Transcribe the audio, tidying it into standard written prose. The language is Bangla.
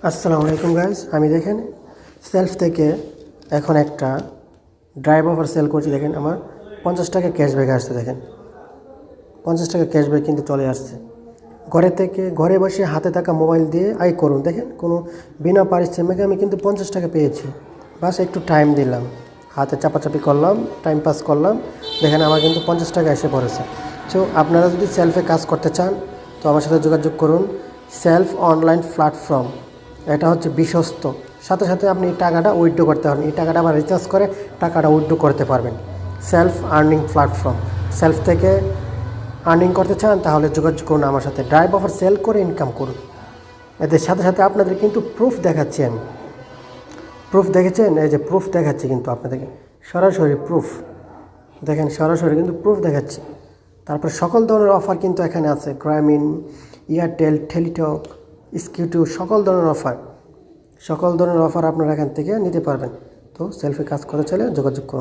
আসসালামু আলাইকুম গাইস, আমি দেখেন সেলফ থেকে এখন একটা ড্রাইভ অফার সেল করছি। দেখেন আমার 50 টাকা ক্যাশব্যাক আসছে। দেখেন 50 টাকা ক্যাশব্যাক কিন্তু চলে আসছে। ঘরে বসে হাতে থাকা মোবাইল দিয়ে আয় করুন। দেখেন কোনো বিনা পারিশ্রমিকে আমি কিন্তু 50 টাকা পেয়েছি। বাস একটু টাইম দিলাম, হাতে চাপাচাপি করলাম, টাইম পাস করলাম, দেখেন আমার কিন্তু 50 টাকা এসে পড়েছে। সো আপনারা যদি সেলফে কাজ করতে চান তো আমার সাথে যোগাযোগ করুন। সেলফ অনলাইন প্ল্যাটফর্ম, এটা হচ্ছে বিশ্বস্ত। সাথে সাথে আপনি টাকাটা উইথড্র করতে পারবেন, এই টাকাটা আবার রিচার্জ করে টাকাটা উইথড্র করতে পারবেন। সেলফ আর্নিং প্ল্যাটফর্ম, সেলফ থেকে আর্নিং করতে চান তাহলে যোগাযোগ করুন আমার সাথে। ড্রাইভ অফার সেল করে ইনকাম করুন। এদের সাথে সাথে আপনাদের কিন্তু প্রুফ দেখাচ্ছি আমি। প্রুফ দেখেছেন? এই যে প্রুফ দেখাচ্ছি কিন্তু আপনাদেরকে, সরাসরি প্রুফ। দেখেন সরাসরি কিন্তু প্রুফ দেখাচ্ছি। তারপর সকল ধরনের অফার কিন্তু এখানে আছে, গ্রামীণ, এয়ারটেল, টেলিটক, স্কিউ, সকল ধরনের অফার আপনারা এখান থেকে নিতে পারবেন। তো সেলফি কাজ করতে চাইলে যোগাযোগ করুন।